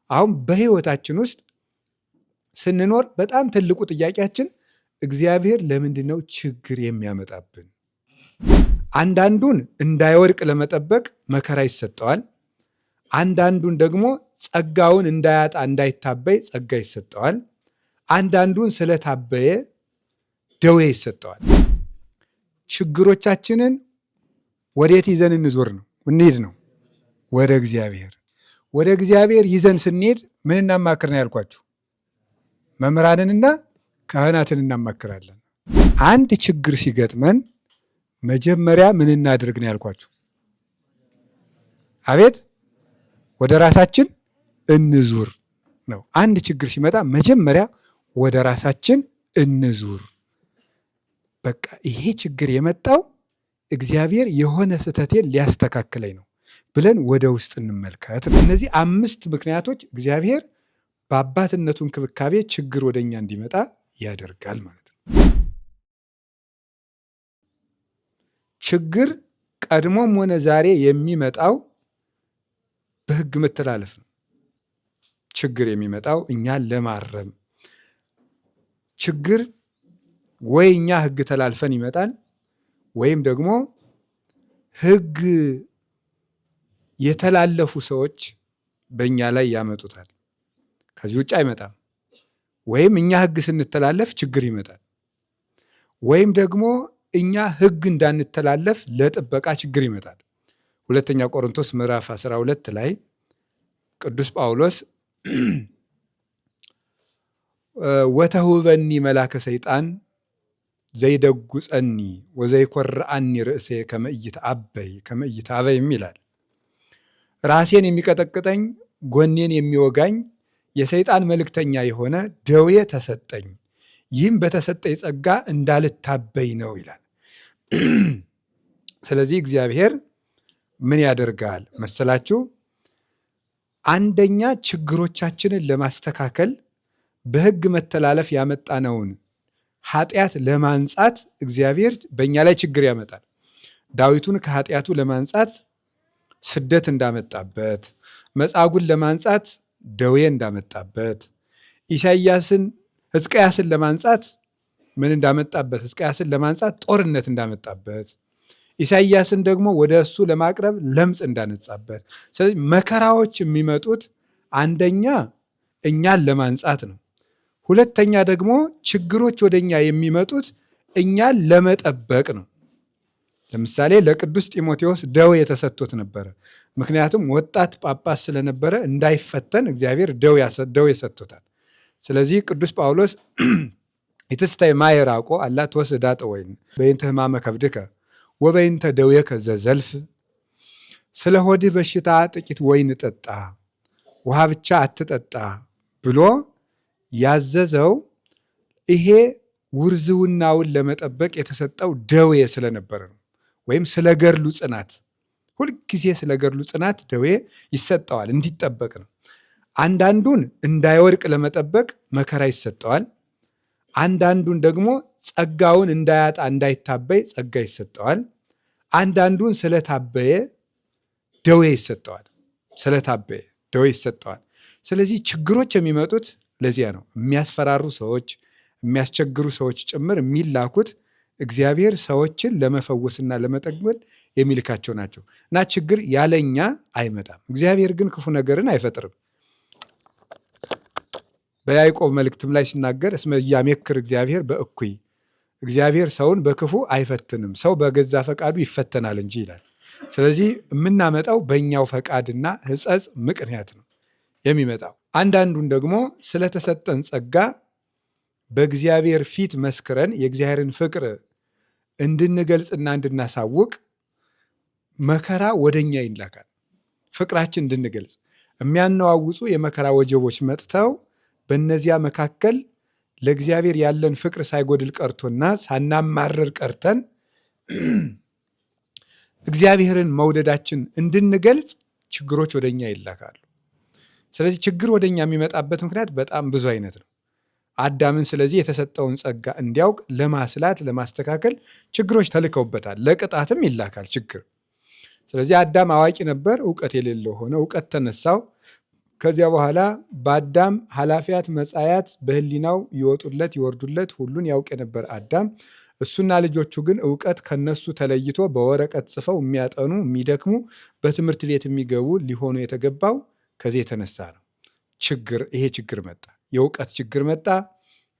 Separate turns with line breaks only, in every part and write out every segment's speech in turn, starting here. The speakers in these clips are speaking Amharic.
አሁን በህይወታችን ውስጥ ስንኖር በጣም ትልቁ ጥያቄያችን እግዚአብሔር ለምንድን ነው ችግር የሚያመጣብን? አንዳንዱን እንዳይወድቅ ለመጠበቅ መከራ ይሰጠዋል። አንዳንዱን ደግሞ ጸጋውን እንዳያጣ እንዳይታበይ ጸጋ ይሰጠዋል። አንዳንዱን ስለታበየ ደዌ ይሰጠዋል። ችግሮቻችንን ወዴት ይዘን እንሂድ ነው? ወደ እግዚአብሔር። ወደ እግዚአብሔር ይዘን ስንሄድ ምን እናማክር ነው ያልኳችሁ? መምህራንንና ካህናትን እናማክራለን። አንድ ችግር ሲገጥመን መጀመሪያ ምን እናድርግ ነው ያልኳችሁ? አቤት ወደ ራሳችን እንዙር ነው። አንድ ችግር ሲመጣ መጀመሪያ ወደ ራሳችን እንዙር። በቃ ይሄ ችግር የመጣው እግዚአብሔር የሆነ ስህተቴን ሊያስተካክለኝ ነው ብለን ወደ ውስጥ እንመልከት። እነዚህ 5 ምክንያቶች እግዚአብሔር በአባትነቱ እንክብካቤ ችግር ወደኛ እንዲመጣ ያደርጋል ማለት ነው። ችግር ቀድሞም ሆነ ዛሬ የሚመጣው በሕግ መተላለፍ ነው። ችግር የሚመጣው እኛን ለማረም። ችግር ወይ እኛ ሕግ ተላልፈን ይመጣል ወይም ደግሞ ሕግ የተላለፉ ሰዎች በእኛ ላይ ያመጡታል። ከዚህ ውጭ አይመጣም። ወይም እኛ ሕግ ስንተላለፍ ችግር ይመጣል፣ ወይም ደግሞ እኛ ሕግ እንዳንተላለፍ ለጥበቃ ችግር ይመጣል። 2ኛ ቆሮንቶስ ምዕራፍ 12 ላይ ቅዱስ ጳውሎስ ወተሁበኒ መላከ ሰይጣን ዘይደጉፀኒ ወዘይኰርዐኒ ርእሴ ከመ ኢይትአበይ ይላል። ራሴን የሚቀጠቅጠኝ ጎኔን የሚወጋኝ የሰይጣን መልእክተኛ የሆነ ደዌ ተሰጠኝ፣ ይህም በተሰጠኝ ጸጋ እንዳልታበይ ነው ይላል። ስለዚህ እግዚአብሔር ምን ያደርጋል መሰላችሁ? አንደኛ ችግሮቻችንን ለማስተካከል በሕግ መተላለፍ ያመጣነውን ኃጢአት ለማንጻት እግዚአብሔር በእኛ ላይ ችግር ያመጣል። ዳዊቱን ከኃጢአቱ ለማንጻት ስደት እንዳመጣበት፣ መጻጉዕን ለማንጻት ደዌ እንዳመጣበት፣ ሕዝቅያስን ለማንጻት ምን እንዳመጣበት? ሕዝቅያስን ለማንጻት ጦርነት እንዳመጣበት፣ ኢሳይያስን ደግሞ ወደ እሱ ለማቅረብ ለምጽ እንዳነጻበት። ስለዚህ መከራዎች የሚመጡት አንደኛ እኛን ለማንጻት ነው። ሁለተኛ ደግሞ ችግሮች ወደኛ የሚመጡት እኛን ለመጠበቅ ነው። ለምሳሌ ለቅዱስ ጢሞቴዎስ ደዌ ተሰጥቶት ነበረ። ምክንያቱም ወጣት ጳጳስ ስለነበረ እንዳይፈተን እግዚአብሔር ደዌ ሰጥቶታል። ስለዚህ ቅዱስ ጳውሎስ ኢትስታይ ማየራቆ አላ ተወስዳ ጠወይን በይንተ ሕማመ ከብድከ ወበይንተ ደዌከ ዘዘልፍ፣ ስለ ሆድህ በሽታ ጥቂት ወይን ጠጣ፣ ውሃ ብቻ አትጠጣ ብሎ ያዘዘው ይሄ ውርዝውናውን ለመጠበቅ የተሰጠው ደዌ ስለነበረ ነው። ወይም ስለ ገድሉ ጽናት፣ ሁልጊዜ ስለ ገድሉ ጽናት ደዌ ይሰጠዋል፣ እንዲጠበቅ ነው። አንዳንዱን እንዳይወድቅ ለመጠበቅ መከራ ይሰጠዋል። አንዳንዱን ደግሞ ጸጋውን እንዳያጣ እንዳይታበይ ጸጋ ይሰጠዋል። አንዳንዱን ስለታበየ ደዌ ይሰጠዋል። ስለታበየ ደዌ ይሰጠዋል። ስለዚህ ችግሮች የሚመጡት ለዚያ ነው። የሚያስፈራሩ ሰዎች፣ የሚያስቸግሩ ሰዎች ጭምር የሚላኩት እግዚአብሔር ሰዎችን ለመፈወስና ለመጠገን የሚልካቸው ናቸው እና ችግር ያለኛ አይመጣም። እግዚአብሔር ግን ክፉ ነገርን አይፈጥርም። በያዕቆብ መልእክትም ላይ ሲናገር እስመ ኢያሜክር እግዚአብሔር በእኩይ፣ እግዚአብሔር ሰውን በክፉ አይፈትንም፣ ሰው በገዛ ፈቃዱ ይፈተናል እንጂ ይላል። ስለዚህ የምናመጣው በእኛው ፈቃድና ሕጸጽ ምክንያት ነው የሚመጣው። አንዳንዱን ደግሞ ስለተሰጠን ጸጋ በእግዚአብሔር ፊት መስክረን የእግዚአብሔርን ፍቅር እንድንገልጽና እንድናሳውቅ መከራ ወደኛ ይላካል። ፍቅራችን እንድንገልጽ የሚያነዋውፁ የመከራ ወጀቦች መጥተው በእነዚያ መካከል ለእግዚአብሔር ያለን ፍቅር ሳይጎድል ቀርቶና ሳናማርር ቀርተን እግዚአብሔርን መውደዳችን እንድንገልጽ ችግሮች ወደኛ ይላካሉ። ስለዚህ ችግር ወደኛ የሚመጣበት ምክንያት በጣም ብዙ አይነት ነው። አዳምን ስለዚህ የተሰጠውን ጸጋ እንዲያውቅ ለማስላት ለማስተካከል ችግሮች ተልከውበታል። ለቅጣትም ይላካል ችግር። ስለዚህ አዳም አዋቂ ነበር፣ እውቀት የሌለው ሆነ። እውቀት ተነሳው፣ ከዚያ በኋላ በአዳም ኃላፊያት መጻያት በህሊናው ይወጡለት ይወርዱለት ሁሉን ያውቅ የነበር አዳም እሱና ልጆቹ ግን እውቀት ከነሱ ተለይቶ በወረቀት ጽፈው የሚያጠኑ የሚደክሙ በትምህርት ቤት የሚገቡ ሊሆኑ የተገባው ከዚህ የተነሳ ነው። ይሄ ችግር መጣ። የእውቀት ችግር መጣ።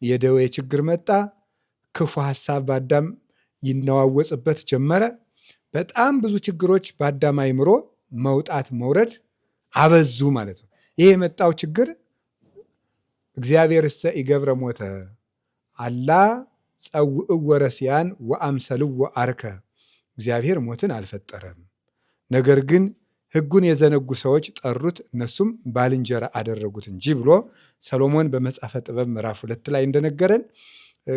የደዌ ችግር መጣ። ክፉ ሐሳብ በአዳም ይነዋወጽበት ጀመረ። በጣም ብዙ ችግሮች በአዳም አይምሮ መውጣት መውረድ አበዙ ማለት ነው። ይሄ የመጣው ችግር እግዚአብሔር እሰ ኢገብረ ሞተ አላ ጸውዕወ ረሲያን ወአምሰልዎ አርከ። እግዚአብሔር ሞትን አልፈጠረም፣ ነገር ግን ሕጉን የዘነጉ ሰዎች ጠሩት፣ እነሱም ባልንጀራ አደረጉት እንጂ ብሎ ሰሎሞን በመጽሐፈ ጥበብ ምዕራፍ 2 ላይ እንደነገረን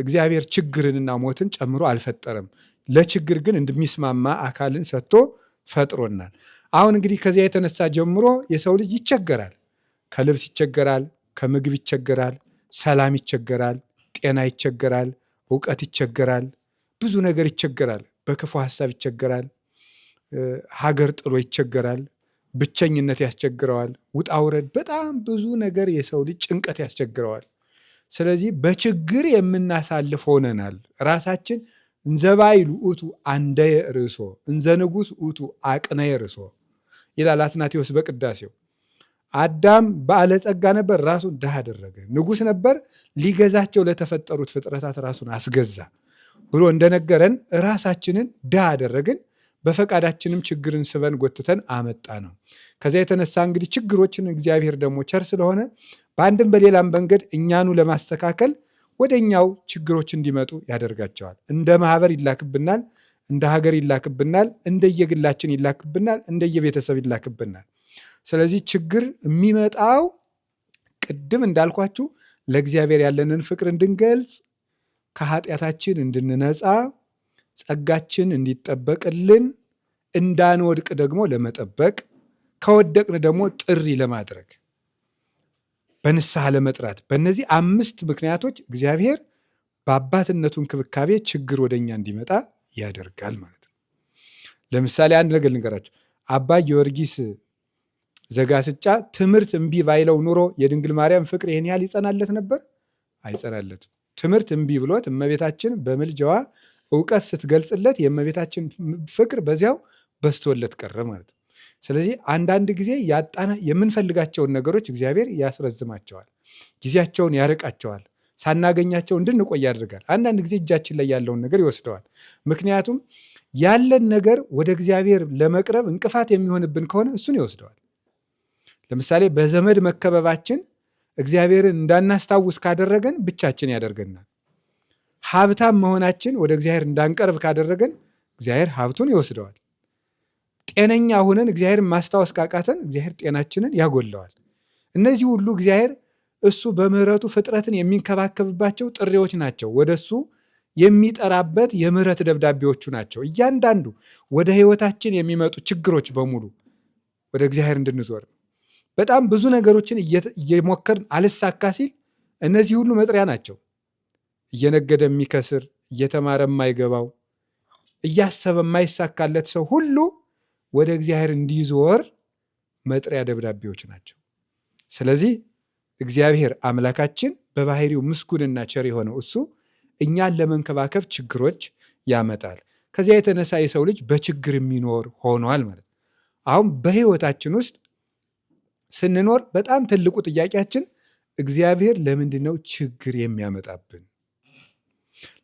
እግዚአብሔር ችግርንና ሞትን ጨምሮ አልፈጠረም። ለችግር ግን እንደሚስማማ አካልን ሰጥቶ ፈጥሮናል። አሁን እንግዲህ ከዚያ የተነሳ ጀምሮ የሰው ልጅ ይቸገራል። ከልብስ ይቸገራል፣ ከምግብ ይቸገራል፣ ሰላም ይቸገራል፣ ጤና ይቸገራል፣ እውቀት ይቸገራል፣ ብዙ ነገር ይቸገራል። በክፉ ሐሳብ ይቸገራል፣ ሀገር ጥሎ ይቸገራል፣ ብቸኝነት ያስቸግረዋል፣ ውጣ ውረድ፣ በጣም ብዙ ነገር የሰው ልጅ ጭንቀት ያስቸግረዋል። ስለዚህ በችግር የምናሳልፍ ሆነናል። ራሳችን እንዘባይሉ ውእቱ አንደየ ርእሶ እንዘ ንጉሥ ውእቱ አቅነየ ርእሶ ይላል አትናቴዎስ በቅዳሴው። አዳም ባለጸጋ ነበር፣ ራሱን ድሃ አደረገ። ንጉሥ ነበር፣ ሊገዛቸው ለተፈጠሩት ፍጥረታት ራሱን አስገዛ ብሎ እንደነገረን ራሳችንን ድሃ አደረግን። በፈቃዳችንም ችግርን ስበን ጎትተን አመጣ ነው። ከዚያ የተነሳ እንግዲህ ችግሮችን እግዚአብሔር ደግሞ ቸር ስለሆነ በአንድም በሌላም መንገድ እኛኑ ለማስተካከል ወደ እኛው ችግሮች እንዲመጡ ያደርጋቸዋል። እንደ ማህበር ይላክብናል፣ እንደ ሀገር ይላክብናል፣ እንደየግላችን ይላክብናል፣ እንደየቤተሰብ ይላክብናል። ስለዚህ ችግር የሚመጣው ቅድም እንዳልኳችሁ ለእግዚአብሔር ያለንን ፍቅር እንድንገልጽ፣ ከኃጢአታችን እንድንነጻ፣ ጸጋችን እንዲጠበቅልን፣ እንዳንወድቅ ደግሞ ለመጠበቅ፣ ከወደቅን ደግሞ ጥሪ ለማድረግ፣ በንስሐ ለመጥራት፣ በእነዚህ 5 ምክንያቶች እግዚአብሔር በአባትነቱ እንክብካቤ ችግር ወደኛ እንዲመጣ ያደርጋል ማለት ነው። ለምሳሌ አንድ ነገር ልንገራችሁ። አባ ጊዮርጊስ ዘጋስጫ ትምህርት እምቢ ባይለው ኑሮ የድንግል ማርያም ፍቅር ይህን ያህል ይጸናለት ነበር? አይጸናለትም። ትምህርት እምቢ ብሎት እመቤታችን በምልጃዋ እውቀት ስትገልጽለት የእመቤታችን ፍቅር በዚያው በስቶለት ቀረ ማለት ነው። ስለዚህ አንዳንድ ጊዜ የምንፈልጋቸውን ነገሮች እግዚአብሔር ያስረዝማቸዋል፣ ጊዜያቸውን ያርቃቸዋል፣ ሳናገኛቸው እንድንቆይ ያደርጋል። አንዳንድ ጊዜ እጃችን ላይ ያለውን ነገር ይወስደዋል። ምክንያቱም ያለን ነገር ወደ እግዚአብሔር ለመቅረብ እንቅፋት የሚሆንብን ከሆነ እሱን ይወስደዋል። ለምሳሌ በዘመድ መከበባችን እግዚአብሔርን እንዳናስታውስ ካደረገን ብቻችን ያደርገናል። ሀብታም መሆናችን ወደ እግዚአብሔር እንዳንቀርብ ካደረገን እግዚአብሔር ሀብቱን ይወስደዋል። ጤነኛ ሆነን እግዚአብሔርን ማስታወስ ካቃተን እግዚአብሔር ጤናችንን ያጎለዋል። እነዚህ ሁሉ እግዚአብሔር እሱ በምህረቱ ፍጥረትን የሚንከባከብባቸው ጥሪዎች ናቸው። ወደ እሱ የሚጠራበት የምህረት ደብዳቤዎቹ ናቸው። እያንዳንዱ ወደ ህይወታችን የሚመጡ ችግሮች በሙሉ ወደ እግዚአብሔር እንድንዞር በጣም ብዙ ነገሮችን እየሞከርን አልሳካ ሲል እነዚህ ሁሉ መጥሪያ ናቸው። እየነገደ የሚከስር፣ እየተማረ የማይገባው፣ እያሰበ የማይሳካለት ሰው ሁሉ ወደ እግዚአብሔር እንዲዞር መጥሪያ ደብዳቤዎች ናቸው። ስለዚህ እግዚአብሔር አምላካችን በባህሪው ምስጉንና ቸር የሆነው እሱ እኛን ለመንከባከብ ችግሮች ያመጣል። ከዚያ የተነሳ የሰው ልጅ በችግር የሚኖር ሆኗል ማለት ነው። አሁን በህይወታችን ውስጥ ስንኖር በጣም ትልቁ ጥያቄያችን እግዚአብሔር ለምንድን ነው ችግር የሚያመጣብን?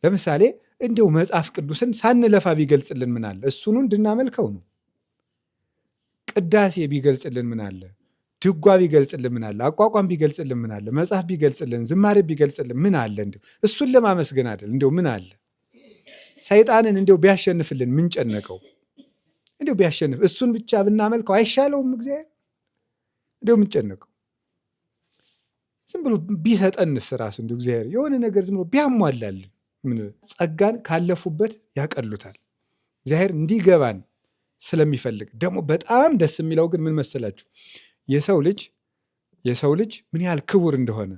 ለምሳሌ እንዲው መጽሐፍ ቅዱስን ሳንለፋ ቢገልጽልን ምን አለ? እሱኑ እንድናመልከው ነው። ቅዳሴ ቢገልጽልን ምን አለ? ድጓ ቢገልጽልን ምን አለ? አቋቋም ቢገልጽልን ምን አለ? መጽሐፍ ቢገልጽልን፣ ዝማሬ ቢገልጽልን ምን አለ? እንዲው እሱን ለማመስገን አይደል? እንዲው ምን አለ? ሰይጣንን እንዲው ቢያሸንፍልን ምን ጨነቀው? እንዲው ቢያሸንፍ እሱን ብቻ ብናመልከው አይሻለውም? እግዚአብሔር እንዲው ምን ጨነቀው? ዝም ብሎ ቢሰጠንስ ራሱ እንዲው እግዚአብሔር የሆነ ነገር ዝም ብሎ ቢያሟላልን ምን ጸጋን ካለፉበት ያቀሉታል። እግዚአብሔር እንዲገባን ስለሚፈልግ ደግሞ በጣም ደስ የሚለው ግን ምን መሰላችሁ? የሰው ልጅ ምን ያህል ክቡር እንደሆነ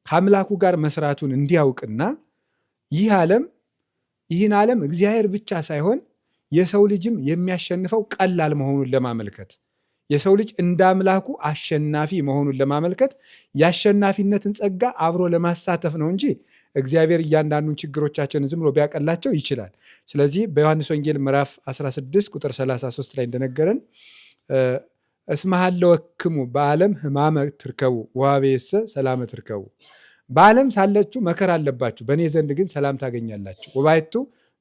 ከአምላኩ ጋር መስራቱን እንዲያውቅና ይህን ዓለም እግዚአብሔር ብቻ ሳይሆን የሰው ልጅም የሚያሸንፈው ቀላል መሆኑን ለማመልከት የሰው ልጅ እንደ አምላኩ አሸናፊ መሆኑን ለማመልከት የአሸናፊነትን ጸጋ አብሮ ለማሳተፍ ነው እንጂ እግዚአብሔር እያንዳንዱን ችግሮቻችንን ዝም ብሎ ቢያቀላቸው ይችላል። ስለዚህ በዮሐንስ ወንጌል ምዕራፍ 16 ቁጥር 33 ላይ እንደነገረን እስመ ሀለወክሙ በዓለም ሕማመ ትርከቡ ወሀቤሰ ሰላመ ትርከቡ፣ በዓለም ሳለችሁ መከራ አለባችሁ፣ በእኔ ዘንድ ግን ሰላም ታገኛላችሁ። ወባይቱ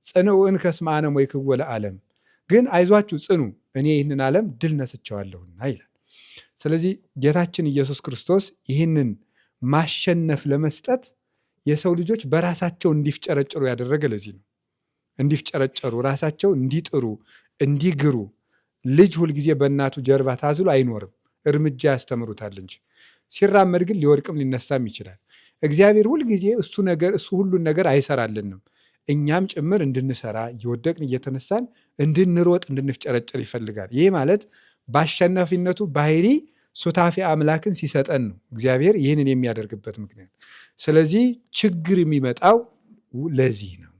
ጽንዑ እንከ እስመ አነ ሞይክዎ ለዓለም፣ ግን አይዟችሁ ጽኑ፣ እኔ ይህንን ዓለም ድል ነስቸዋለሁና ይላል። ስለዚህ ጌታችን ኢየሱስ ክርስቶስ ይህንን ማሸነፍ ለመስጠት የሰው ልጆች በራሳቸው እንዲፍጨረጨሩ ያደረገ ለዚህ ነው። እንዲፍጨረጨሩ፣ ራሳቸው እንዲጥሩ፣ እንዲግሩ። ልጅ ሁልጊዜ በእናቱ ጀርባ ታዝሎ አይኖርም፣ እርምጃ ያስተምሩታል እንጂ። ሲራመድ ግን ሊወድቅም ሊነሳም ይችላል። እግዚአብሔር ሁልጊዜ እሱ ሁሉን ነገር አይሰራልንም፣ እኛም ጭምር እንድንሰራ እየወደቅን እየተነሳን እንድንሮጥ እንድንፍጨረጨር ይፈልጋል። ይህ ማለት በአሸናፊነቱ ባህሪ ሱታፌ አምላክን ሲሰጠን ነው እግዚአብሔር ይህንን የሚያደርግበት ምክንያት። ስለዚህ ችግር የሚመጣው ለዚህ ነው።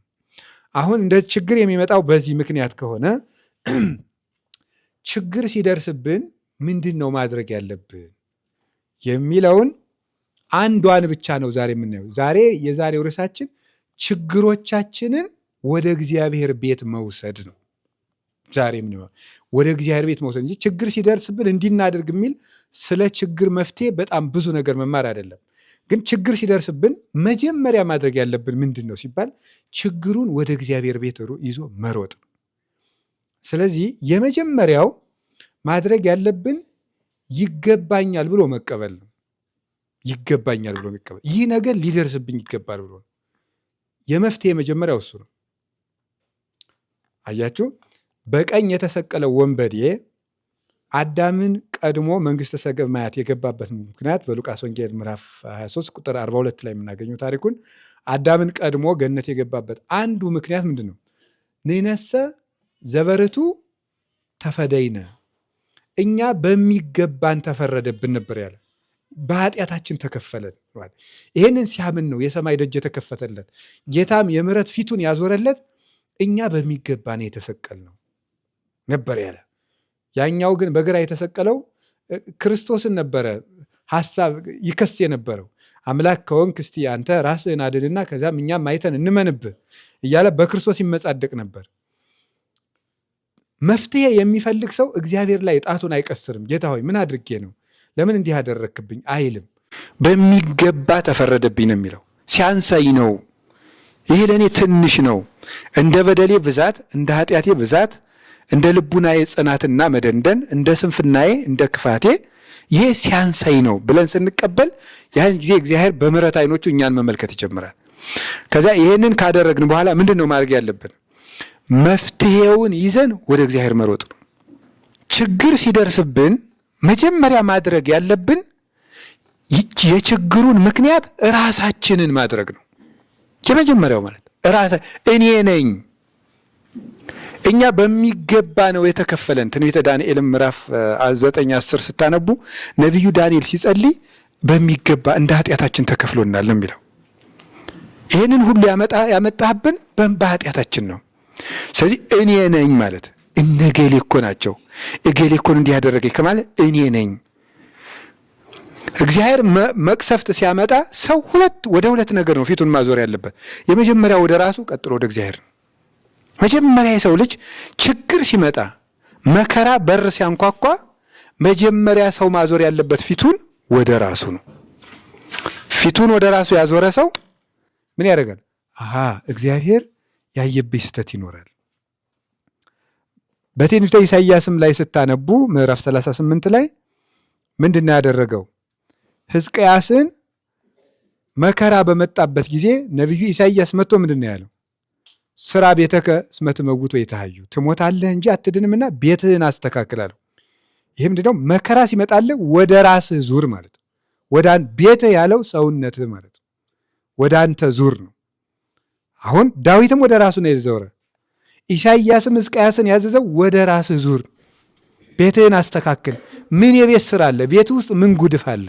አሁን እንደ ችግር የሚመጣው በዚህ ምክንያት ከሆነ ችግር ሲደርስብን ምንድን ነው ማድረግ ያለብን የሚለውን አንዷን ብቻ ነው ዛሬ የምናየው። የዛሬው ርዕሳችን ችግሮቻችንን ወደ እግዚአብሔር ቤት መውሰድ ነው። ዛሬ የምናየው ወደ እግዚአብሔር ቤት መውሰድ እንጂ ችግር ሲደርስብን እንዲናደርግ የሚል ስለ ችግር መፍትሄ በጣም ብዙ ነገር መማር አይደለም። ግን ችግር ሲደርስብን መጀመሪያ ማድረግ ያለብን ምንድን ነው ሲባል ችግሩን ወደ እግዚአብሔር ቤት ይዞ መሮጥ ነው። ስለዚህ የመጀመሪያው ማድረግ ያለብን ይገባኛል ብሎ መቀበል ነው። ይገባኛል ብሎ መቀበል፣ ይህ ነገር ሊደርስብኝ ይገባል ብሎ ነው። የመፍትሄ መጀመሪያው እሱ ነው። አያችሁ፣ በቀኝ የተሰቀለው ወንበዴ አዳምን ቀድሞ መንግስተ ሰማያት የገባበት ምክንያት በሉቃስ ወንጌል ምዕራፍ 23 ቁጥር 42 ላይ የምናገኘው ታሪኩን አዳምን ቀድሞ ገነት የገባበት አንዱ ምክንያት ምንድን ነው? ንሕነሰ ዘበርቱ ተፈደይነ፣ እኛ በሚገባን ተፈረደብን ነበር ያለ። በኃጢአታችን ተከፈለን። ይህንን ሲያምን ነው የሰማይ ደጅ የተከፈተለት። ጌታም የምሕረት ፊቱን ያዞረለት እኛ በሚገባን የተሰቀል ነው ነበር ያለ። ያኛው ግን በግራ የተሰቀለው ክርስቶስን ነበረ ሐሳብ ይከስ የነበረው። አምላክ ከሆንክ እስቲ አንተ ራስህን አድንና ከዚያም እኛም አይተን እንመንብህ እያለ በክርስቶስ ይመጻደቅ ነበር። መፍትሄ የሚፈልግ ሰው እግዚአብሔር ላይ ጣቱን አይቀስርም። ጌታ ሆይ ምን አድርጌ ነው ለምን እንዲህ አደረክብኝ አይልም። በሚገባ ተፈረደብኝ ነው የሚለው። ሲያንሳይ ነው፣ ይህ ለእኔ ትንሽ ነው፣ እንደ በደሌ ብዛት፣ እንደ ኃጢአቴ ብዛት፣ እንደ ልቡናዬ ጽናትና መደንደን፣ እንደ ስንፍናዬ፣ እንደ ክፋቴ ይሄ ሲያንሳይ ነው ብለን ስንቀበል ያን ጊዜ እግዚአብሔር በምሕረት ዓይኖቹ እኛን መመልከት ይጀምራል። ከዚያ ይህንን ካደረግን በኋላ ምንድን ነው ማድረግ ያለብን? መፍትሄውን ይዘን ወደ እግዚአብሔር መሮጥ ነው። ችግር ሲደርስብን መጀመሪያ ማድረግ ያለብን የችግሩን ምክንያት ራሳችንን ማድረግ ነው። የመጀመሪያው ማለት እኔ ነኝ። እኛ በሚገባ ነው የተከፈለን። ትንቢተ ዳንኤል ምዕራፍ 9:10 ስታነቡ ነቢዩ ዳንኤል ሲጸልይ በሚገባ እንደ ኃጢአታችን ተከፍሎናል ነው የሚለው። ይህንን ሁሉ ያመጣህብን በኃጢአታችን ነው። ስለዚህ እኔ ነኝ ማለት እነ እገሌ እኮ ናቸው፣ እገሌ እኮ እንዲህ ያደረገኝ ከማለት እኔ ነኝ። እግዚአብሔር መቅሰፍት ሲያመጣ ሰው ወደ ሁለት ነገር ነው ፊቱን ማዞር ያለበት። የመጀመሪያ ወደ ራሱ፣ ቀጥሎ ወደ እግዚአብሔር ነው። መጀመሪያ የሰው ልጅ ችግር ሲመጣ መከራ በር ሲያንኳኳ መጀመሪያ ሰው ማዞር ያለበት ፊቱን ወደ ራሱ ነው። ፊቱን ወደ ራሱ ያዞረ ሰው ምን ያደርጋል? እግዚአብሔር ያየብኝ ስህተት ይኖራል። በትንቢተ ኢሳይያስም ላይ ስታነቡ ምዕራፍ 38 ላይ ምንድን ነው ያደረገው? ሕዝቅያስን መከራ በመጣበት ጊዜ ነቢዩ ኢሳይያስ መጥቶ ምንድን ነው ያለው? ስራ ቤተከ እስመ ትመውት ወይትሐዩ፣ ትሞታለህ እንጂ አትድንምና ቤትህን አስተካክል አለው። ይህ ምንድን ነው? መከራ ሲመጣልህ ወደ ራስህ ዙር ማለት ነው። ቤትህ ያለው ሰውነትህ ማለት ነው። ወደ አንተ ዙር ነው። አሁን ዳዊትም ወደ ራሱ ነው የተዘወረ። ኢሳይያስም ሕዝቅያስን ያዘዘው ወደ ራስህ ዙር፣ ቤትህን አስተካክል። ምን የቤት ስራ አለ? ቤትህ ውስጥ ምን ጉድፍ አለ?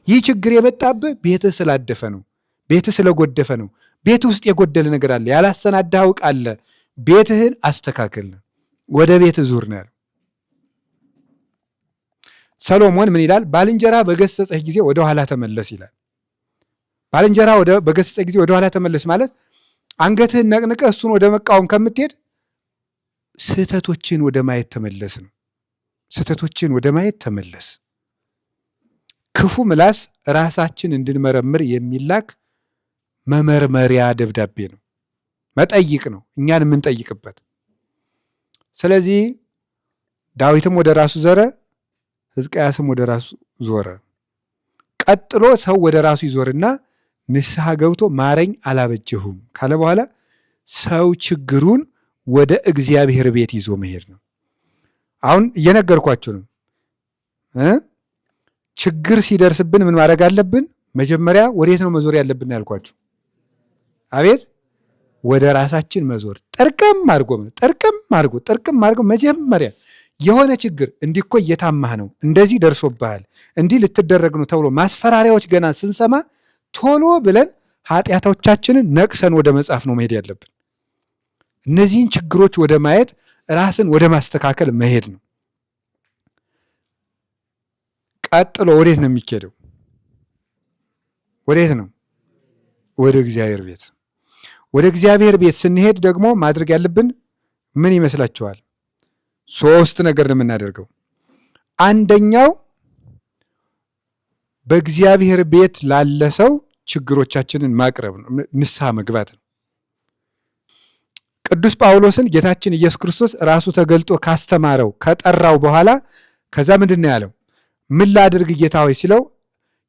ይህ ችግር የመጣብህ ቤትህ ስላደፈ ነው፣ ቤትህ ስለጎደፈ ነው። ቤትህ ውስጥ የጎደለ ነገር አለ፣ ያላሰናዳኸው ዕቃ አለ። ቤትህን አስተካክል፣ ወደ ቤትህ ዙር ነው ያለው። ሰሎሞን ምን ይላል? ባልንጀራ በገሰጸህ ጊዜ ወደ ኋላ ተመለስ ይላል። ባልንጀራ በገሰጸህ ጊዜ ወደ ኋላ ተመለስ ማለት አንገትህን ነቅንቀህ እሱን ወደ መቃወም ከምትሄድ ስህተቶችን ወደ ማየት ተመለስ ነው። ስህተቶችን ወደ ማየት ተመለስ። ክፉ ምላስ ራሳችን እንድንመረምር የሚላክ መመርመሪያ ደብዳቤ ነው፣ መጠይቅ ነው፣ እኛን የምንጠይቅበት። ስለዚህ ዳዊትም ወደ ራሱ ዞረ፣ ሕዝቅያስም ወደ ራሱ ዞረ። ቀጥሎ ሰው ወደ ራሱ ይዞርና ንስሐ ገብቶ ማረኝ አላበጀሁም ካለ በኋላ ሰው ችግሩን ወደ እግዚአብሔር ቤት ይዞ መሄድ ነው። አሁን እየነገርኳችሁ ነው። ችግር ሲደርስብን ምን ማድረግ አለብን? መጀመሪያ ወዴት ነው መዞር ያለብን ያልኳችሁ? አቤት ወደ ራሳችን መዞር። ጥርቅም አድርጎ መጀመሪያ የሆነ ችግር እንዲህ እኮ እየታማህ ነው፣ እንደዚህ ደርሶብሃል፣ እንዲህ ልትደረግ ነው ተብሎ ማስፈራሪያዎች ገና ስንሰማ ቶሎ ብለን ኃጢአቶቻችንን ነቅሰን ወደ መጻፍ ነው መሄድ ያለብን። እነዚህን ችግሮች ወደ ማየት ራስን ወደ ማስተካከል መሄድ ነው። ቀጥሎ ወዴት ነው የሚኬደው? ወዴት ነው? ወደ እግዚአብሔር ቤት። ወደ እግዚአብሔር ቤት ስንሄድ ደግሞ ማድረግ ያለብን ምን ይመስላችኋል? 3 ነገር ነው የምናደርገው። አንደኛው በእግዚአብሔር ቤት ላለ ሰው ችግሮቻችንን ማቅረብ ነው፣ ንስሐ መግባት ነው። ቅዱስ ጳውሎስን ጌታችን ኢየሱስ ክርስቶስ ራሱ ተገልጦ ካስተማረው ከጠራው በኋላ ከዛ ምንድን ነው ያለው? ምን ላድርግ ጌታ ሆይ ሲለው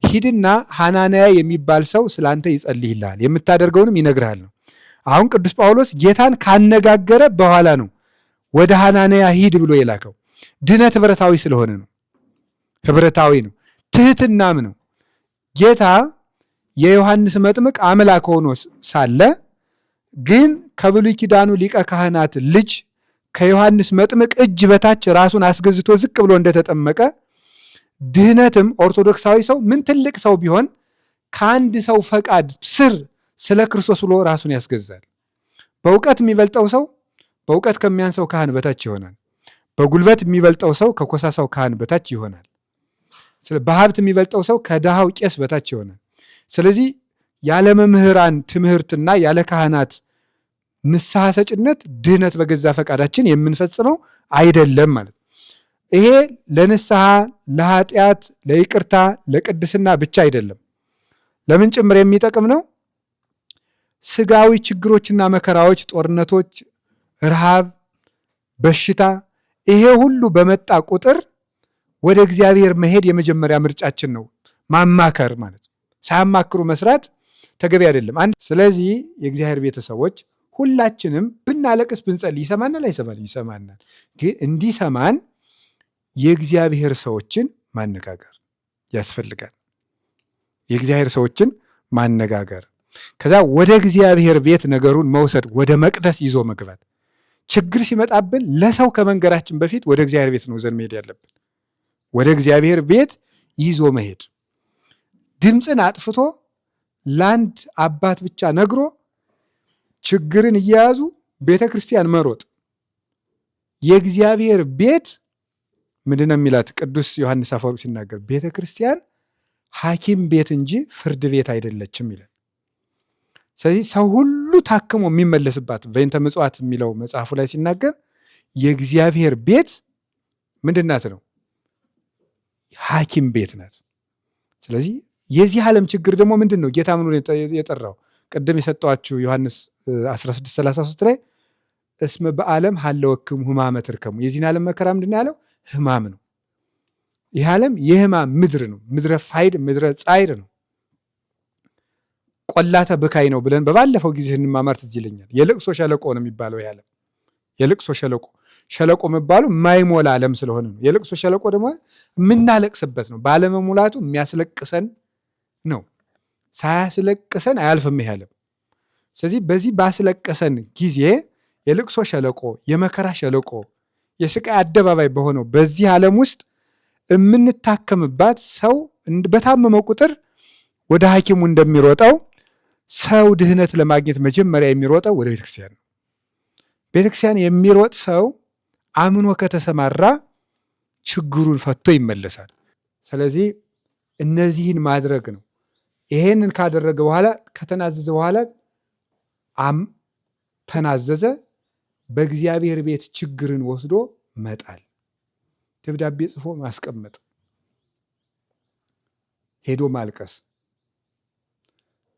ሂድና ሐናንያ የሚባል ሰው ስላንተ ይጸልይልሃል፣ የምታደርገውንም ይነግርሃል ነው። አሁን ቅዱስ ጳውሎስ ጌታን ካነጋገረ በኋላ ነው ወደ ሐናንያ ሂድ ብሎ የላከው። ድነት ህብረታዊ ስለሆነ ነው። ህብረታዊ ነው፣ ትህትናም ነው። ጌታ የዮሐንስ መጥምቅ አምላክ ሆኖ ሳለ ግን ከብሉይ ኪዳኑ ሊቀ ካህናት ልጅ ከዮሐንስ መጥምቅ እጅ በታች ራሱን አስገዝቶ ዝቅ ብሎ እንደተጠመቀ ድህነትም ኦርቶዶክሳዊ ሰው ምን ትልቅ ሰው ቢሆን ከአንድ ሰው ፈቃድ ስር ስለ ክርስቶስ ብሎ ራሱን ያስገዛል። በእውቀት የሚበልጠው ሰው በእውቀት ከሚያንሰው ካህን በታች ይሆናል። በጉልበት የሚበልጠው ሰው ከኮሳሳው ካህን በታች ይሆናል። በሀብት የሚበልጠው ሰው ከድሃው ቄስ በታች ይሆናል። ስለዚህ ያለ መምህራን ትምህርትና ያለ ካህናት ንስሐ ሰጭነት ድህነት በገዛ ፈቃዳችን የምንፈጽመው አይደለም ማለት ነው። ይሄ ለንስሐ፣ ለኃጢአት፣ ለይቅርታ፣ ለቅድስና ብቻ አይደለም። ለምን ጭምር የሚጠቅም ነው? ስጋዊ ችግሮችና መከራዎች፣ ጦርነቶች፣ ረሃብ፣ በሽታ ይሄ ሁሉ በመጣ ቁጥር ወደ እግዚአብሔር መሄድ የመጀመሪያ ምርጫችን ነው። ማማከር ማለት ሳያማክሩ መስራት ተገቢ አይደለም። ስለዚህ የእግዚአብሔር ቤተሰቦች ሁላችንም ብናለቅስ ብንጸልይ ይሰማናል አይሰማል? ይሰማናል። ግን እንዲሰማን የእግዚአብሔር ሰዎችን ማነጋገር ያስፈልጋል። የእግዚአብሔር ሰዎችን ማነጋገር፣ ከዛ ወደ እግዚአብሔር ቤት ነገሩን መውሰድ፣ ወደ መቅደስ ይዞ መግባት። ችግር ሲመጣብን ለሰው ከመንገራችን በፊት ወደ እግዚአብሔር ቤት ነው ዘን መሄድ ያለብን። ወደ እግዚአብሔር ቤት ይዞ መሄድ፣ ድምፅን አጥፍቶ ለአንድ አባት ብቻ ነግሮ ችግርን እየያዙ ቤተ ክርስቲያን መሮጥ። የእግዚአብሔር ቤት ምንድን ነው የሚላት ቅዱስ ዮሐንስ አፈወርቅ ሲናገር? ቤተ ክርስቲያን ሐኪም ቤት እንጂ ፍርድ ቤት አይደለችም ይላል። ስለዚህ ሰው ሁሉ ታክሞ የሚመለስባት በእንተ ምጽዋት የሚለው መጽሐፉ ላይ ሲናገር የእግዚአብሔር ቤት ምንድናት ነው? ሐኪም ቤት ናት። ስለዚህ የዚህ ዓለም ችግር ደግሞ ምንድን ነው? ጌታ ምን የጠራው? ቅድም የሰጠኋችሁ ዮሐንስ 16:33 ላይ እስመ በዓለም ሀለወክሙ ሕማመ ትርከሙ፣ የዚህን ዓለም መከራ ምንድን ያለው? ሕማም ነው። ይህ ዓለም የሕማም ምድር ነው። ምድረ ፋይድ፣ ምድረ ጻይር ነው። ቆላተ ብካይ ነው ብለን በባለፈው ጊዜ እንማማር ትዝ ይለኛል። የልቅሶ ሸለቆ ነው የሚባለው ይህ ዓለም። የልቅሶ ሸለቆ የሚባሉ የማይሞላ ዓለም ስለሆነ ነው። የልቅሶ ሸለቆ ደግሞ የምናለቅስበት ነው። ባለመሙላቱ የሚያስለቅሰን ነው። ሳያስለቅሰን አያልፍም ይህ ዓለም። ስለዚህ በዚህ ባስለቀሰን ጊዜ የልቅሶ ሸለቆ፣ የመከራ ሸለቆ፣ የስቃይ አደባባይ በሆነው በዚህ ዓለም ውስጥ የምንታከምባት ሰው በታመመው ቁጥር ወደ ሐኪሙ እንደሚሮጠው ሰው ድህነት ለማግኘት መጀመሪያ የሚሮጠው ወደ ቤተክርስቲያን ነው። ቤተክርስቲያን የሚሮጥ ሰው አምኖ ከተሰማራ ችግሩን ፈቶ ይመለሳል። ስለዚህ እነዚህን ማድረግ ነው። ይሄንን ካደረገ በኋላ ከተናዘዘ በኋላ ተናዘዘ፣ በእግዚአብሔር ቤት ችግርን ወስዶ መጣል፣ ደብዳቤ ጽፎ ማስቀመጥ፣ ሄዶ ማልቀስ።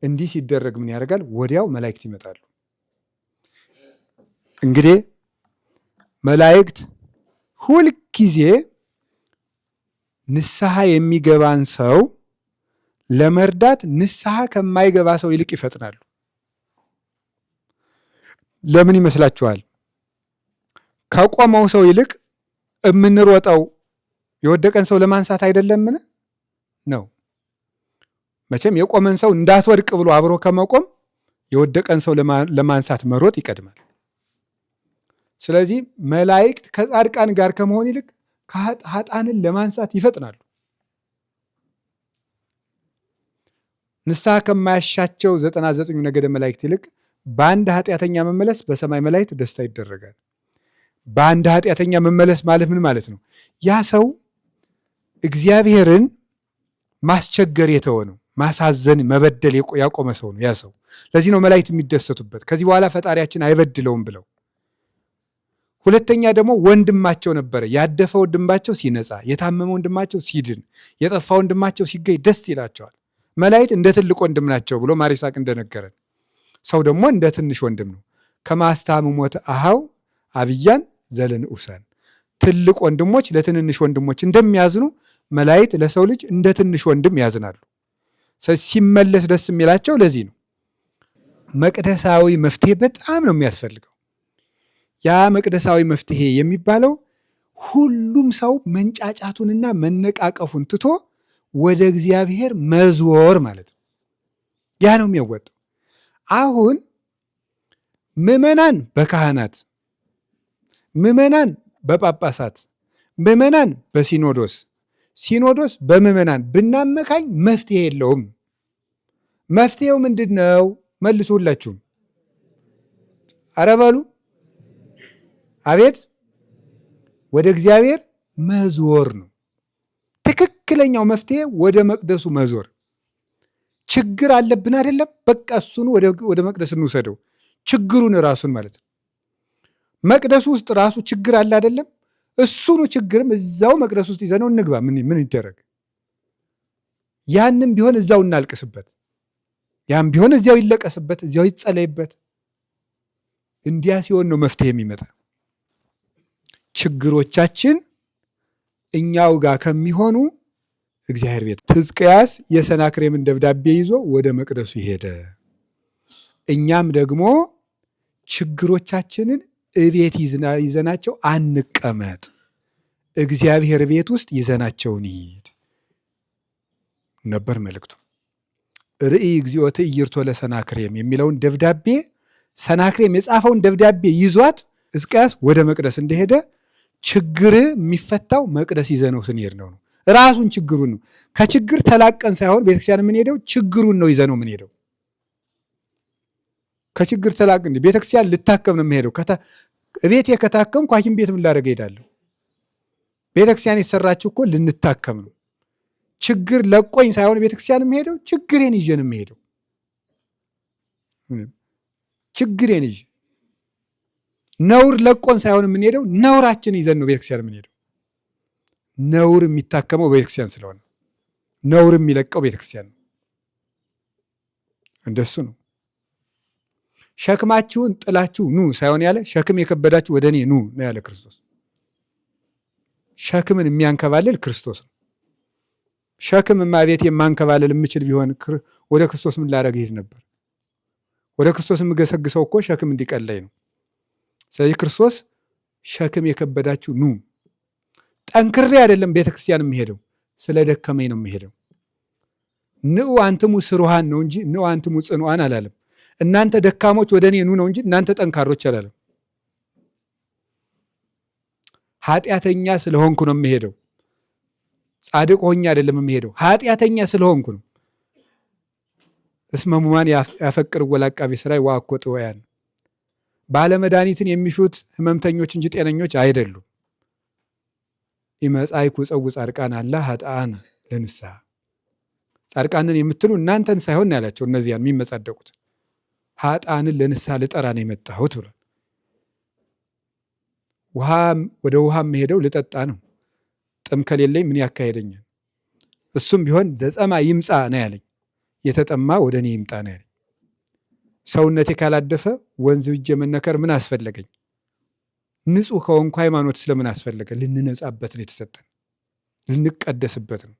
እንዲህ ሲደረግ ምን ያደርጋል? ወዲያው መላእክት ይመጣሉ። እንግዲህ መላእክት ሁልጊዜ ንስሐ የሚገባን ሰው ለመርዳት ንስሐ ከማይገባ ሰው ይልቅ ይፈጥናሉ። ለምን ይመስላችኋል? ከቆመው ሰው ይልቅ የምንሮጠው የወደቀን ሰው ለማንሳት አይደለምን? ነው። መቼም የቆመን ሰው እንዳትወድቅ ብሎ አብሮ ከመቆም የወደቀን ሰው ለማንሳት መሮጥ ይቀድማል። ስለዚህ መላእክት ከጻድቃን ጋር ከመሆን ይልቅ ኃጥአንን ለማንሳት ይፈጥናሉ። ንስሐ ከማያሻቸው 99 ነገደ መላእክት ይልቅ በአንድ ኃጢአተኛ መመለስ በሰማይ መላእክት ደስታ ይደረጋል። በአንድ ኃጢአተኛ መመለስ ማለት ምን ማለት ነው? ያ ሰው እግዚአብሔርን ማስቸገር የተወ ነው፣ ማሳዘን መበደል ያቆመ ሰው ነው ያ ሰው። ለዚህ ነው መላእክት የሚደሰቱበት፣ ከዚህ በኋላ ፈጣሪያችን አይበድለውም ብለው። ሁለተኛ ደግሞ ወንድማቸው ነበረ፣ ያደፈ ወንድማቸው ሲነጻ፣ የታመመ ወንድማቸው ሲድን፣ የጠፋ ወንድማቸው ሲገኝ ደስ ይላቸዋል። መላእክት እንደ ትልቅ ወንድም ናቸው ብሎ ማር ይስሐቅ እንደነገረን፣ ሰው ደግሞ እንደ ትንሽ ወንድም ነው። ከማስታምሞት አሃው አብያን ዘለንኡሰን፣ ትልቅ ወንድሞች ለትንንሽ ወንድሞች እንደሚያዝኑ መላእክት ለሰው ልጅ እንደ ትንሽ ወንድም ያዝናሉ። ሲመለስ ደስ የሚላቸው ለዚህ ነው። መቅደሳዊ መፍትሄ በጣም ነው የሚያስፈልገው። ያ መቅደሳዊ መፍትሄ የሚባለው ሁሉም ሰው መንጫጫቱንና መነቃቀፉን ትቶ ወደ እግዚአብሔር መዞር ማለት ነው። ያ ነው የሚያወጣው። አሁን ምዕመናን በካህናት፣ ምዕመናን በጳጳሳት፣ ምዕመናን በሲኖዶስ፣ ሲኖዶስ በምዕመናን ብናመካኝ መፍትሄ የለውም። መፍትሄው ምንድን ነው? መልሱ ሁላችሁም። ኧረ በሉ አቤት። ወደ እግዚአብሔር መዞር ነው ትክክለኛው መፍትሄ። ወደ መቅደሱ መዞር። ችግር አለብን አይደለም? በቃ እሱን ወደ መቅደስ እንውሰደው፣ ችግሩን ራሱን ማለት ነው። መቅደሱ ውስጥ ራሱ ችግር አለ አይደለም? እሱኑ ችግርም እዛው መቅደስ ውስጥ ይዘነው እንግባ። ምን ይደረግ? ያንም ቢሆን እዛው እናልቅስበት፣ ያም ቢሆን እዚያው ይለቀስበት፣ እዚያው ይጸለይበት። እንዲያ ሲሆን ነው መፍትሄ የሚመጣ። ችግሮቻችን እኛው ጋር ከሚሆኑ እግዚአብሔር ቤት። ሕዝቅያስ የሰናክሬምን ደብዳቤ ይዞ ወደ መቅደሱ ሄደ። እኛም ደግሞ ችግሮቻችንን እቤት ይዘናቸው አንቀመጥ፣ እግዚአብሔር ቤት ውስጥ ይዘናቸው እንሂድ ነበር መልእክቱ። ርኢ እግዚኦ ትዕይርቶ ለሰናክሬም የሚለውን ደብዳቤ ሰናክሬም የጻፈውን ደብዳቤ ይዟት ሕዝቅያስ ወደ መቅደስ እንደሄደ ችግር የሚፈታው መቅደስ ይዘነው ስንሄድ ነው። ራሱን ችግሩን ነው። ከችግር ተላቀን ሳይሆን ቤተክርስቲያን የምንሄደው ችግሩን ነው ይዘነው የምንሄደው። ከችግር ተላቅ እንደ ቤተክርስቲያን ልታከም ነው የምሄደው። ቤቴ ከታከምኩ ሐኪም ቤት ምን ላደርግ እሄዳለሁ? ቤተክርስቲያን የተሰራችው እኮ ልንታከም ነው። ችግር ለቆኝ ሳይሆን ቤተክርስቲያን የምሄደው ችግሬን ይዤ ነው የምሄደው። ችግሬን ይዤ ነውር ለቆን ሳይሆን የምንሄደው ነውራችን ይዘን ነው ቤተክርስቲያን የምንሄደው። ነውር የሚታከመው ቤተክርስቲያን ስለሆነ ነውር የሚለቀው ቤተክርስቲያን ነው። እንደሱ ነው። ሸክማችሁን ጥላችሁ ኑ ሳይሆን ያለ ሸክም የከበዳችሁ ወደ እኔ ኑ ነው ያለ ክርስቶስ። ሸክምን የሚያንከባልል ክርስቶስ ነው። ሸክምማ ቤት የማንከባልል የምችል ቢሆን ወደ ክርስቶስ ምን ላደርግ ይሄድ ነበር? ወደ ክርስቶስ የምገሰግሰው እኮ ሸክም እንዲቀለኝ ነው። ስለዚህ ክርስቶስ ሸክም የከበዳችሁ ኑ። ጠንክሬ አይደለም ቤተክርስቲያን የምሄደው፣ ስለ ደከመኝ ነው የምሄደው። ንዑ አንትሙ ስሩሃን ነው እንጂ ንዑ አንትሙ ጽኑዓን አላለም። እናንተ ደካሞች ወደ እኔ ኑ ነው እንጂ እናንተ ጠንካሮች አላለም። ኃጢአተኛ ስለሆንኩ ነው የምሄደው። ጻድቅ ሆኜ አይደለም የምሄደው፣ ኃጢአተኛ ስለሆንኩ ነው። እስመ ሕሙማን ያፈቅር ወላቃቤ ሥራይ ወአኮ ጥዑያን። ባለመድኃኒትን የሚሹት ህመምተኞች እንጂ ጤነኞች አይደሉም። ኢመጻእኩ እጸውዕ ጻድቃነ አላ ኃጥአነ ለንስሐ። ጻድቃንን የምትሉ እናንተን ሳይሆን ያላቸው እነዚያን የሚመጻደቁት ኃጥአንን ለንስሐ ልጠራ ነው የመጣሁት ብሏል። ወደ ውሃም መሄደው ልጠጣ ነው፣ ጥም ከሌለኝ ምን ያካሄደኛል? እሱም ቢሆን ዘጸማ ይምፃ ነው ያለኝ፣ የተጠማ ወደ እኔ ይምጣ ነው ያለኝ። ሰውነቴ ካላደፈ ወንዝ ብጄ መነከር ምን አስፈለገኝ? ንጹሕ ከሆንኩ ሃይማኖት ስለምን አስፈለገ? ልንነጻበት ነው የተሰጠን፣ ልንቀደስበት ነው።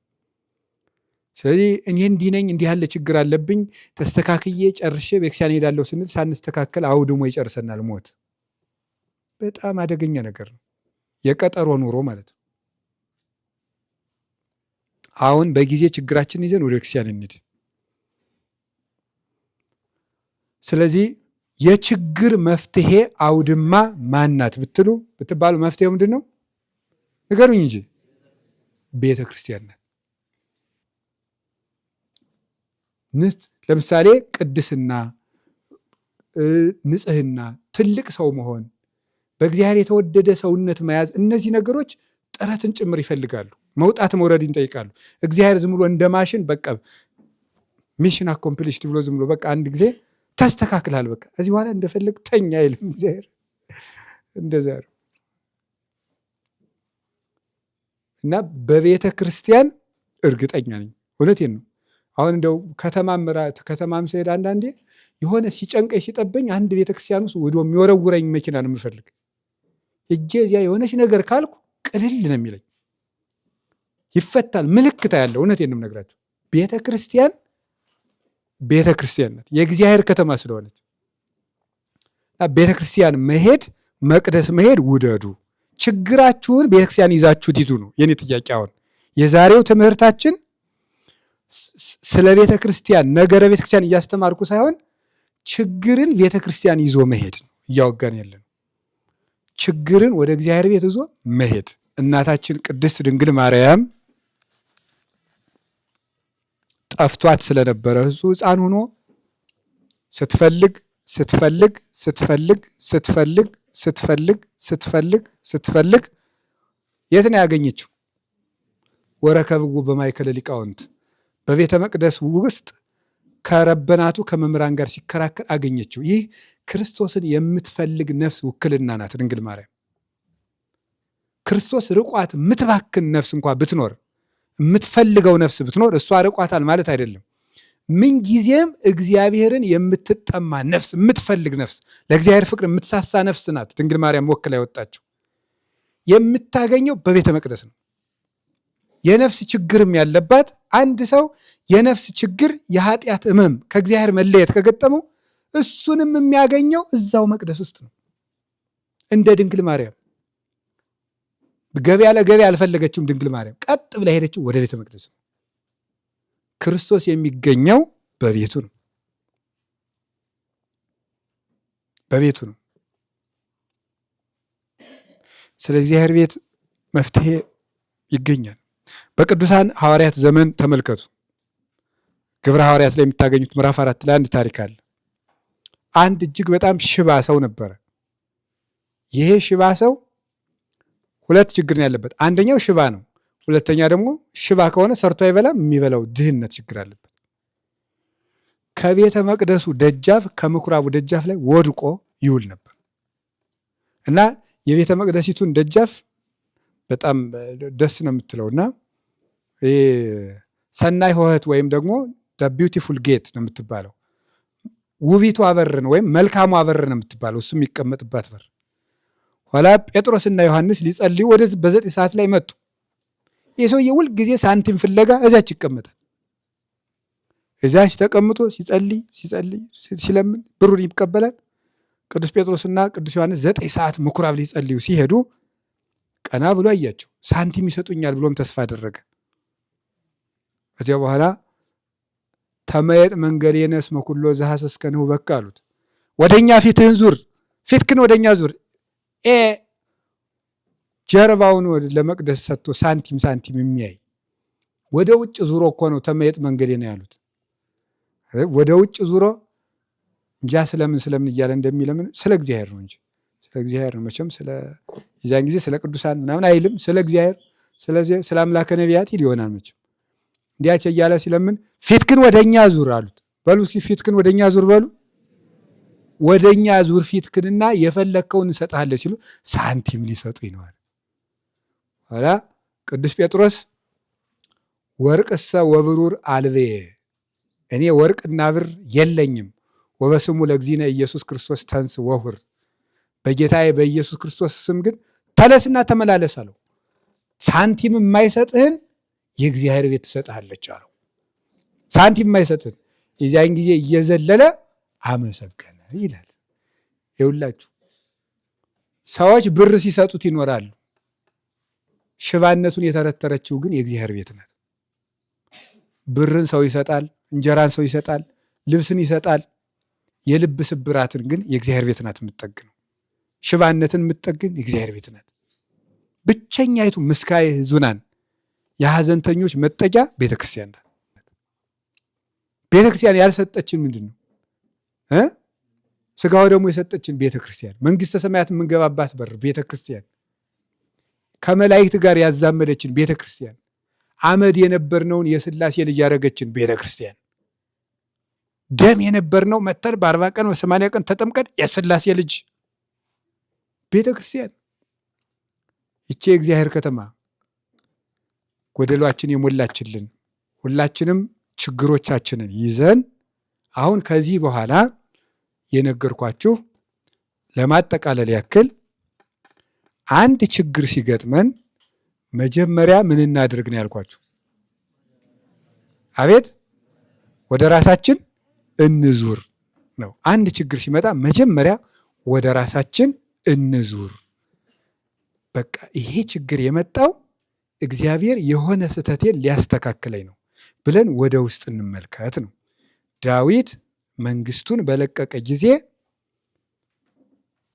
ስለዚህ እኔ እንዲህ ነኝ፣ እንዲህ ያለ ችግር አለብኝ፣ ተስተካክዬ ጨርሼ ቤተክርስቲያን ሄዳለሁ ስንል ሳንስተካከል አውድሞ ይጨርሰናል ሞት። በጣም አደገኛ ነገር ነው፣ የቀጠሮ ኑሮ ማለት ነው። አሁን በጊዜ ችግራችን ይዘን ወደ ቤተክርስቲያን እንሂድ። ስለዚህ የችግር መፍትሄ አውድማ ማናት ብትባሉ መፍትሄው ምንድን ነው? ንገሩኝ እንጂ። ቤተ ክርስቲያን ናት። ለምሳሌ ቅድስና፣ ንጽህና፣ ትልቅ ሰው መሆን፣ በእግዚአብሔር የተወደደ ሰውነት መያዝ፣ እነዚህ ነገሮች ጥረትን ጭምር ይፈልጋሉ። መውጣት መውረድ ይጠይቃሉ። እግዚአብሔር ዝም ብሎ እንደ ማሽን በቃ ሚሽን አኮምፕሊሽድ ብሎ ዝም ብሎ በቃ አንድ ጊዜ ተስተካክላል በቃ እዚህ በኋላ እንደፈለግ ተኛ አይልም እግዚአብሔር። እንደዛ ነው። እና በቤተ ክርስቲያን እርግጠኛ ነኝ፣ እውነቴን ነው። አሁን እንደው ከተማም ስሄድ አንዳንዴ የሆነ ሲጨንቀኝ ሲጠበኝ አንድ ቤተ ክርስቲያን ውስጥ ወደ የሚወረውረኝ መኪና ነው የምፈልግ። እጄ እዚያ የሆነች ነገር ካልኩ ቅልል ነው የሚለኝ፣ ይፈታል። ምልክታ ያለው እውነቴን ነው የምነግራቸው። ቤተ ክርስቲያን ናት፣ የእግዚአብሔር ከተማ ስለሆነች። ቤተ ክርስቲያን መሄድ፣ መቅደስ መሄድ ውደዱ። ችግራችሁን ቤተ ክርስቲያን ይዛችሁት ሂዱ ነው የኔ ጥያቄ። አሁን የዛሬው ትምህርታችን ስለ ቤተ ክርስቲያን ነገረ ቤተ ክርስቲያን እያስተማርኩ ሳይሆን ችግርን ቤተ ክርስቲያን ይዞ መሄድ ነው እያወጋን ያለን። ችግርን ወደ እግዚአብሔር ቤት ይዞ መሄድ። እናታችን ቅድስት ድንግል ማርያም ጠፍቷት ስለነበረ እሱ ሕፃን ሆኖ ስትፈልግ ስትፈልግ ስትፈልግ ስትፈልግ ስትፈልግ ስትፈልግ ስትፈልግ የት ነው ያገኘችው? ወረከብዎ በማእከለ ሊቃውንት፣ በቤተ መቅደስ ውስጥ ከረበናቱ ከመምህራን ጋር ሲከራከር አገኘችው። ይህ ክርስቶስን የምትፈልግ ነፍስ ውክልና ናት ድንግል ማርያም። ክርስቶስ ርቋት የምትባክን ነፍስ እንኳ ብትኖር፣ የምትፈልገው ነፍስ ብትኖር እሷ ርቋታል ማለት አይደለም። ምንጊዜም እግዚአብሔርን የምትጠማ ነፍስ፣ የምትፈልግ ነፍስ፣ ለእግዚአብሔር ፍቅር የምትሳሳ ነፍስ ናት ድንግል ማርያም ወክላ ያወጣችው። የምታገኘው በቤተ መቅደስ ነው። የነፍስ ችግርም ያለባት አንድ ሰው የነፍስ ችግር የኃጢአት ሕመም ከእግዚአብሔር መለየት ከገጠመው እሱንም የሚያገኘው እዛው መቅደስ ውስጥ ነው። እንደ ድንግል ማርያም ገበያ ለገበያ አልፈለገችውም። ድንግል ማርያም ቀጥ ብላ ሄደችው ወደ ቤተ መቅደስ ነው። ክርስቶስ የሚገኘው በቤቱ ነው፣ በቤቱ ነው። ስለ እግዚአብሔር ቤት መፍትሄ ይገኛል። በቅዱሳን ሐዋርያት ዘመን ተመልከቱ። ግብረ ሐዋርያት ላይ የምታገኙት ምዕራፍ 4 ላይ አንድ ታሪክ አለ። አንድ እጅግ በጣም ሽባ ሰው ነበረ። ይሄ ሽባ ሰው ሁለት ችግር ነው ያለበት። አንደኛው ሽባ ነው። ሁለተኛ ደግሞ ሽባ ከሆነ ሰርቶ አይበላም። የሚበላው ድህነት ችግር አለበት። ከቤተ መቅደሱ ደጃፍ ከምኩራቡ ደጃፍ ላይ ወድቆ ይውል ነበር እና የቤተ መቅደሲቱን ደጃፍ በጣም ደስ ነው የምትለው እና ሰናይ ሆህት ወይም ደግሞ ቢዩቲፉል ጌት ነው የምትባለው። ውቢቱ በር ነው ወይም መልካሙ በር ነው የምትባለው። እሱ የሚቀመጥባት በር። ኋላ ጴጥሮስና ዮሐንስ ሊጸልዩ ወደ በ9 ሰዓት ላይ መጡ። ይህ ሰውዬ ሁል ጊዜ ሳንቲም ፍለጋ እዛች ይቀመጣል። እዛች ተቀምጦ ሲጸልይ ሲለምን ብሩን ይቀበላል። ቅዱስ ጴጥሮስና ቅዱስ ዮሐንስ 9 ሰዓት ምኩራብ ሊጸልዩ ሲሄዱ ቀና ብሎ አያቸው። ሳንቲም ይሰጡኛል ብሎም ተስፋ አደረገ። ከዚያ በኋላ ተመየጥ መንገሌነ እስመ ኩሎ ዘሐሰስከ ንሁበከ አሉት። ወደኛ ፊትህን ዙር፣ ፊትክን ወደኛ ዙር። ጀርባውን ለመቅደስ ሰጥቶ ሳንቲም የሚያይ ወደ ውጭ ዙሮ እኮ ነው ተመየጥ መንገሌነ ያሉት። ወደ ውጭ ዙሮ እንጃ ስለምን እያለ እንደሚለምን ስለ እግዚአብሔር ነው እንጂ ስለ እግዚአብሔር ነው። መቼም የዚያን ጊዜ ስለ ቅዱሳን ምናምን አይልም። ስለ እግዚአብሔር ስለ አምላከ ነቢያት ይል ይሆናል መቼም እንዲያች እያለ ሲለምን ፊትክን ወደኛ ዙር አሉት። በሉ ፊትክን ወደኛ ዙር በሉ። ወደኛ ዙር ፊትክንና የፈለግከውን እንሰጥሃለን ሲሉ ሳንቲም ሊሰጡኝ ነው አለ። ኋላ ቅዱስ ጴጥሮስ ወርቅሰ ወብሩር አልቤየ፣ እኔ ወርቅና ብር የለኝም፣ ወበስሙ ለእግዚእነ ኢየሱስ ክርስቶስ ተንስ ወሁር፣ በጌታዬ በኢየሱስ ክርስቶስ ስም ግን ተነስና ተመላለስ አለው። ሳንቲም የማይሰጥህን የእግዚአብሔር ቤት ትሰጥሃለች አለው። ሳንቲም የማይሰጥህን የዚያን ጊዜ እየዘለለ አመሰገነ ይላል። ይኸውላችሁ ሰዎች ብር ሲሰጡት ይኖራሉ። ሽባነቱን የተረተረችው ግን የእግዚአብሔር ቤት ናት። ብርን ሰው ይሰጣል፣ እንጀራን ሰው ይሰጣል፣ ልብስን ይሰጣል። የልብ ስብራትን ግን የእግዚአብሔር ቤት ናት የምትጠግነው። ሽባነትን የምትጠግን የእግዚአብሔር ቤት ናት። ብቸኛይቱ ምስካየ ሕዙናን የሐዘንተኞች መጠጊያ ቤተክርስቲያን ናት። ቤተክርስቲያን ያልሰጠችን ምንድን ነው? ስጋው ደግሞ የሰጠችን ቤተክርስቲያን፣ መንግስተ ሰማያት የምንገባባት በር ቤተክርስቲያን፣ ከመላእክት ጋር ያዛመደችን ቤተክርስቲያን፣ አመድ የነበርነውን የሥላሴ ልጅ ያደረገችን ቤተክርስቲያን፣ ደም የነበርነው መተን በ40 ቀን በ80 ቀን ተጠምቀን የሥላሴ ልጅ ቤተክርስቲያን። ይቺ የእግዚአብሔር ከተማ ጎደሏችን የሞላችልን፣ ሁላችንም ችግሮቻችንን ይዘን አሁን ከዚህ በኋላ የነገርኳችሁ ለማጠቃለል ያክል አንድ ችግር ሲገጥመን መጀመሪያ ምን እናድርግ ነው ያልኳችሁ? አቤት ወደ ራሳችን እንዙር ነው። አንድ ችግር ሲመጣ መጀመሪያ ወደ ራሳችን እንዙር። በቃ ይሄ ችግር የመጣው እግዚአብሔር የሆነ ስህተቴን ሊያስተካክለኝ ነው ብለን ወደ ውስጥ እንመልከት ነው። ዳዊት መንግስቱን በለቀቀ ጊዜ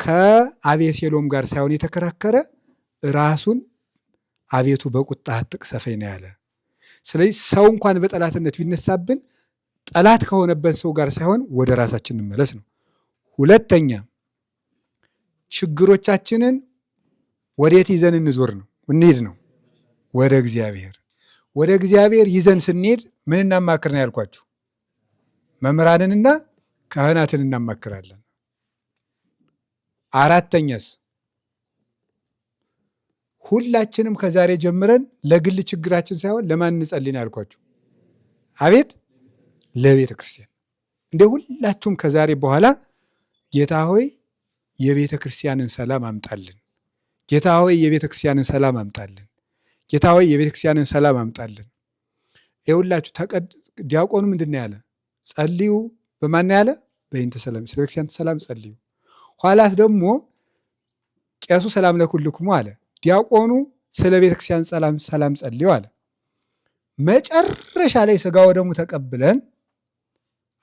ከአቤሴሎም ጋር ሳይሆን የተከራከረ ራሱን አቤቱ በቁጣ አትቅሰፈኝ ነው ያለ። ስለዚህ ሰው እንኳን በጠላትነት ቢነሳብን ጠላት ከሆነበት ሰው ጋር ሳይሆን ወደ ራሳችን እንመለስ ነው። ሁለተኛ ችግሮቻችንን ወዴት ይዘን እንዞር ነው? እንሂድ ነው ወደ እግዚአብሔር። ወደ እግዚአብሔር ይዘን ስንሄድ ምን እናማክር ነው ያልኳችሁ? መምህራንንና ካህናትን እናማክራለን። አራተኛስ ሁላችንም ከዛሬ ጀምረን ለግል ችግራችን ሳይሆን ለማን እንጸልይ ነው ያልኳችሁ? አቤት ለቤተ ክርስቲያን። እንደ ሁላችሁም ከዛሬ በኋላ ጌታ ሆይ የቤተ ክርስቲያንን ሰላም አምጣልን፣ ጌታ ሆይ የቤተ ክርስቲያንን ሰላም አምጣልን፣ ጌታ ሆይ የቤተ ክርስቲያንን ሰላም አምጣልን። ይኸውላችሁ ዲያቆኑ ምንድን ነው ያለ? ጸልዩ በማን ያለ? በእንተ ሰላም፣ ስለ ቤተክርስቲያን ሰላም ጸልዩ። ኋላት ደግሞ ቄሱ ሰላም ለኩልክሙ አለ። ዲያቆኑ ስለ ቤተክርስቲያን ሰላም ጸልዩ አለ። መጨረሻ ላይ ሥጋ ወደሙ ተቀብለን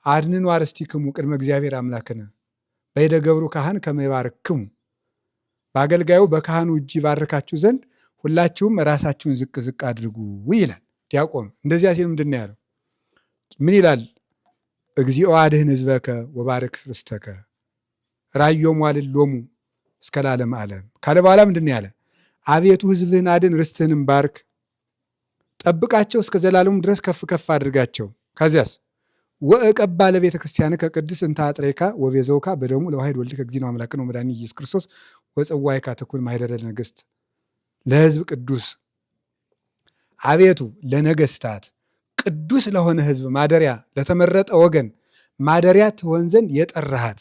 አድንኑ አርስቲክሙ ቅድመ እግዚአብሔር አምላክነ በይደ ገብሩ ካህን ከመ ይባርክሙ፣ በአገልጋዩ በካህኑ እጅ ይባርካችሁ ዘንድ ሁላችሁም ራሳችሁን ዝቅ ዝቅ አድርጉ ይላል ዲያቆኑ። እንደዚያ ሲል ምንድን ነው ያለው? ምን ይላል? እግዚኦ አድህን ሕዝበከ ወባርክ ርስተከ ራዮም ዋልሎሙ እስከ ለዓለመ ዓለም ካለ በኋላ ምንድን ነው ያለ? አቤቱ ሕዝብህን አድን፣ ርስትህንም ባርክ፣ ጠብቃቸው፣ እስከ ዘላለሙ ድረስ ከፍ ከፍ አድርጋቸው። ከዚያስ ወእቀባ ለቤተ ክርስቲያን ከቅድስ እንተ አጥሬካ ወቤዘውካ በደሙ ለዋሕድ ወልድከ እግዚእነ አምላክነ ወመድኃኒነ ኢየሱስ ክርስቶስ ወጽዋዕካ ትኩን ማኅደረ ነገሥት ለሕዝብ ቅዱስ። አቤቱ ለነገሥታት ቅዱስ ለሆነ ሕዝብ ማደሪያ፣ ለተመረጠ ወገን ማደሪያ ትሆን ዘንድ የጠራሃት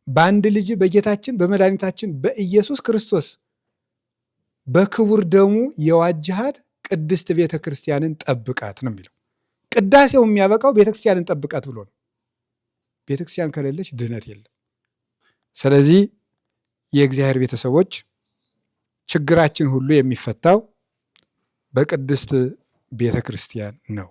በአንድ ልጅ በጌታችን በመድኃኒታችን በኢየሱስ ክርስቶስ በክቡር ደሙ የዋጅሃት ቅድስት ቤተ ክርስቲያንን ጠብቃት ነው የሚለው። ቅዳሴው የሚያበቃው ቤተ ክርስቲያንን ጠብቃት ብሎ ነው። ቤተ ክርስቲያን ከሌለች ድህነት የለም። ስለዚህ የእግዚአብሔር ቤተሰቦች ችግራችን ሁሉ የሚፈታው በቅድስት ቤተ ክርስቲያን ነው።